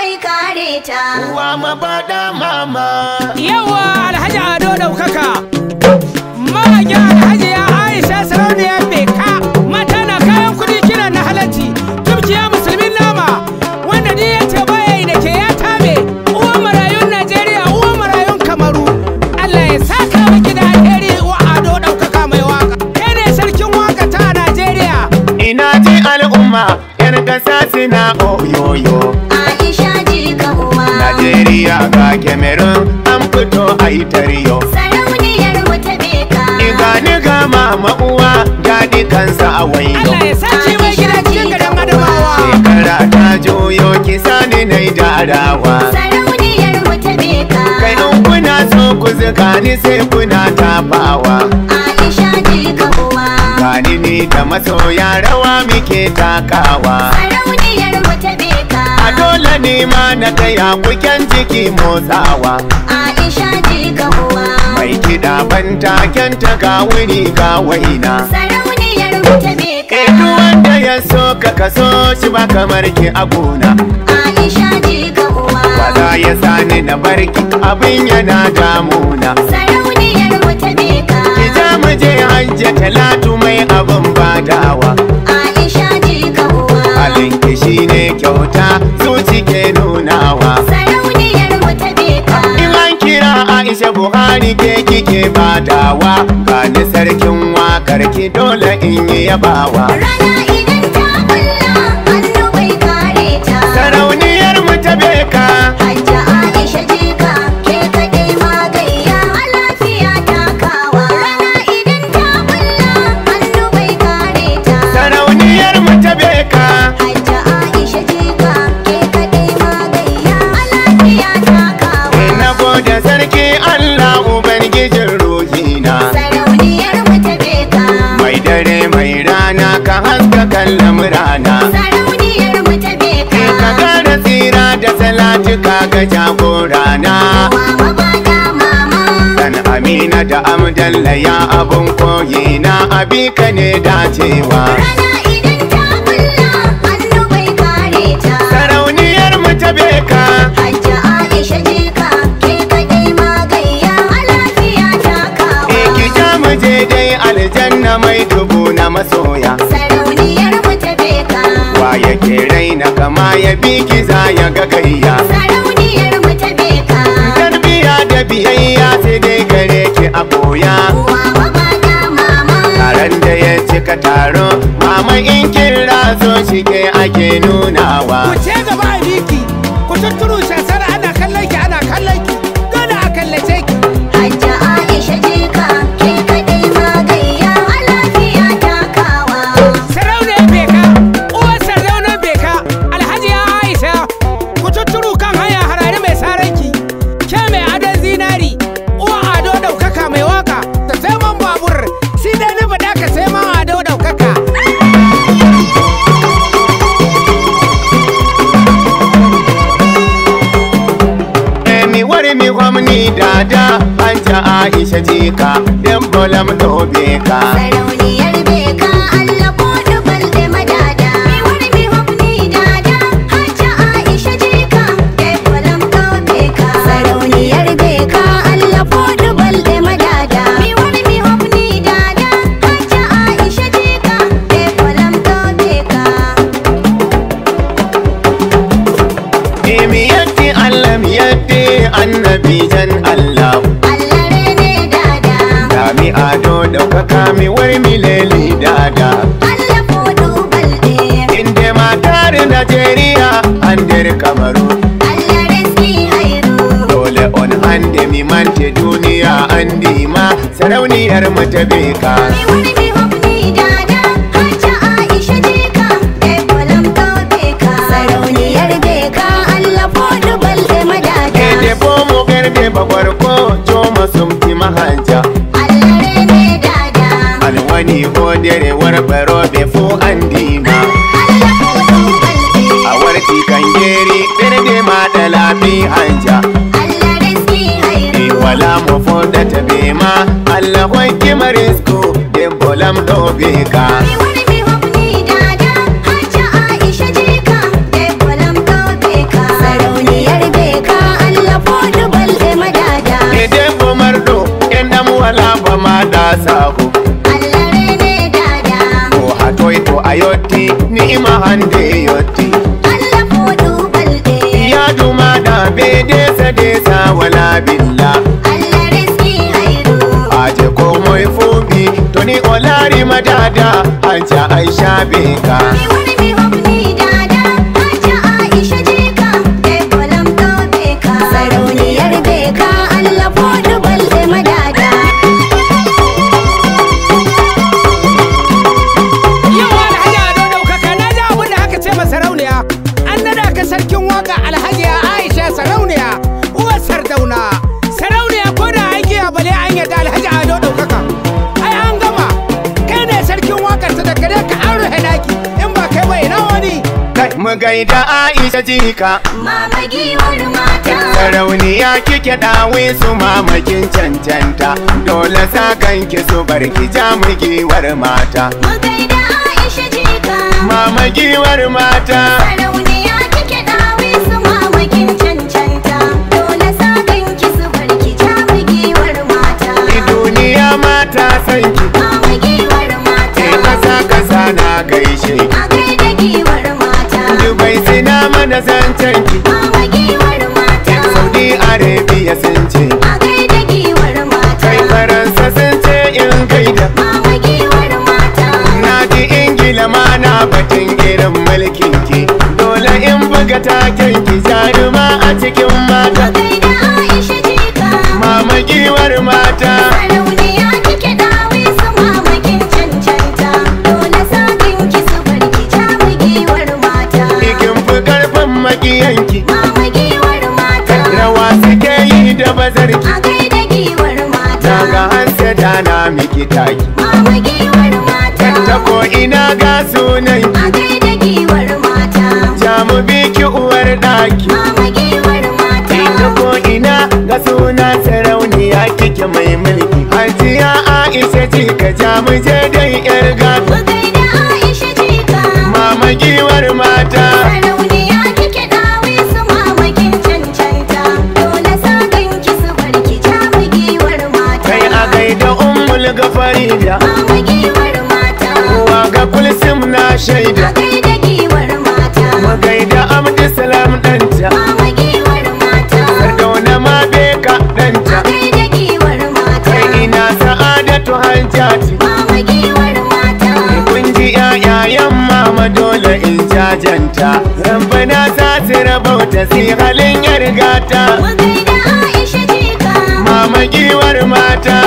bai kare ta. Uwa mabaɗa mama. Yawa Alhaji Ado Ɗaukaka. Mahaji Alhaji ya Aisha Sarauniyar Beka. Mata na kayan kuɗi kiran na halacci. Tumciya musulmin nama. Wanda ni ya ce baya yi da ke ya tabe. Uwan marayun Najeriya, uwan marayun Kamaru. Allah ya saka miki da alheri wa Ado Ɗaukaka mai waka. Kai ne sarkin waka ta Najeriya. Ina ji al'umma 'yan ƙasa suna oyoyo. Aisha jika uwa. Najeriya ga Cameroon an fito a yi tariyo. Sarauniyar mu ta Beka. Gani ga mama uwa gani kansa a wayo. Allah ya sace mai gida cikin garin Adamawa. Shekara ta juyo ki sani na yi darawa. Sarauniyar mu ta Beka. Kai in kuna so ku zuga ni sai kuna tafawa. Aisha jika uwa. Gani ni da masoya rawa muke takawa. Sarauniyar mu ta Beka. A dole ne ma na gaya kuken jiki motsawa. Aisha jika uwa. Mai kiɗa ban taken ta ga wuri ga waina. Sarauniyar mu ta Beka. Duk wanda ya so ka kaso shi ba kamar ki a gona. Aisha jika uwa. Ba za ya sani na barki abin yana damuna. Sarauniyar mu ta Beka. Ki ja mu je hajja Talatu mai abin badawa. Aisha jika uwa. Halinki shine kyauta zuci ke nunawa. Sarauniyar mu ta Beka. In an kira Aisha Buhari ke kike badawa. Gani sarkin wakar ki dole in yi yabawa. Rana idan ta bulla hannu bai kare ta. Sarauniyar mu ta Beka. Hajja Aisha jika ke kaɗai magayya a lafiya takawa. Rana idan ta bulla hannu bai kare ta. Sarauniyar mu ta Beka. Hajja Aisha jika ke kaɗai magayya a lafiya takawa. Na gode sarki Allah ubangijin ruhina. Sarauniyar mu ta Beka. Mai dare mai rana ka haska kallon rana. Sarauniyar mu ta Beka. Ka gara tsira da salatuka ga jagorana. Wa mabaɗa mama. Dan Amina da Amdalla ya abun koyi na abika ne dacewa. Rana idan ta bulla hannu bai kare ta. Sarauniyar mu ta Beka. Hajja Aisha jika ke kaɗai magayya a lafiya takawa. Ki ja mu je dai aljanna mai dubu na masoya. Sarauniyar mu ta Beka. Wa yake raina kama ya bi ki za ya ga gayya. Sarauniyar mu ta Beka. Tarbiya da biyayya sai dai gare ki a koya. Wa mabaɗa mama. Taron da ya cika taro mama in kira so shi ke ake nunawa. Ku ce gaba a biki. Ku tutturu shasara ana kallon ki ana kallon ki. Dole a kallace ki. Hajja Aisha jika ke kaɗai magayya a lafiya takawa. Sarauniyar Beka, uwar Sarauniyar Beka, Alhaji ya Aisha, ku tutturu kan hanya harare mai saranki, ke mai adon zinari, uwa Ado Ɗaukaka mai waka, ta sai man babur, si dai ni faɗa ka sai man Ado Ɗaukaka. Mi gwamni dada hanja Aisha jika den bolam dobe ka. Sarauniyar Beka Allah ko dubal da madada. Mi wani mi hopni dada Hajja Aisha jika ke kolam to Beka. Sarauniyar Beka Allah ko dubal da madada. Mi wani mi hopni dada Hajja Aisha jika ke kolam to Beka. Mi yaddi Allah mi yaddi annabi jan Allah. Allah rene dada. Dami Ado Ɗaukaka mi wai mi leli dada. Allah ko dubal da. Inde matar Najeriya andir Kamaru. Allah reski hairu. Dole on hande mi mante duniya andi ma sarauniyar mu ta Beka. Mi wani mi hopni dada Hajja Aisha jika ke kolam to Beka. Sarauniyar Beka Allah ko dubal da madada. Ede bomo gerde bagwarko joma sumti mahanja. Allah rene dada. Alwani hodere warbaro be fu andima. Allah ko dubal da. A warti kangeri gerde ma da lafi hanja. Allah reski hairu. Wala mu foda ta bema Allah wanki marisku den bolam dobe ka. Mi wani mi hopni dada Hajja Aisha jika ke kolam to Beka. sahu Allah rene dada ko hatoi ko ayotti ni'ima hande yotti Allah fodu balde ya duma da be desa wala billa Allah riski hairu aje ko moy fubi toni olari madada anja aisha beka mi wani mi hobni dada Hajja Aisha jika dai kolam to beka sarauniyar beka Allah fodu balde madada Yau Alhaji Ado Daukaka na ji abin da haka ce ma sarauniya. An nada ka sarkin waka Alhaji Aisha sarauniya uwar Sardauna. Sarauniya ko da aiki a bale an yadda Alhaji Ado Daukaka. Ai an gama. Kai ne sarkin wakar ta da gare ka an ruhe naki in ba kai ba ina wani. kai mu gaida aisha jika mama giwar mata sarauniya kike dawe su mamakin cancanta dole sa kanki su barki jamugiwar mata mu gaida Aisha jika mama giwar mata sarauniya kike dawe su mamakin cancanta dole sa kanki su barki jamu giwar mata duniya mata sanki mama giwar mata kasa na gaishe a gaida giwar mata dubai sina mana zancen ki mama giwar mata saudi arabia sun ce a gaida giwar mata kai faransa sun ce in gaida mama giwar mata na ji ingila ma na batun irin mulkin ki dole in buga taken ki jaruma a cikin mata gaida Aisha jika mama giwar mata sarauniya kike dawe su mamakin cancanta dole sa kanki su barki jamu giwar mata ikin fi karfin makiyanki mama giwar mata rawa suke yi da bazarki a gaida giwar mata daga hansa dana miki taki mama giwar mata ta ko ina ga sunan a gaida giwar mata jamu biki uwar daki mama giwar mata ta ko ina ga suna sarauniya kike mai mulki hajiya aisha ji ka jamu je dai yar gata mu gaida Aisha jika mama giwar mata sarauniya kike dawe su mamakin cancanta dole sa kanki su barki jamu giwar mata kai a gaida ummul gafarida mama giwar mata uwa ga kulsum na shaida a gaida giwar mata mu gaida abdulsalam danta mama giwar mata sardauna ma beka a danta gaida giwar mata kai ina sa'adatu hanjati mama giwar mata kun ji yayayen mama dole in jajanta rambana za su rabauta si halin yargata mu gaida Aisha jika mama giwar mata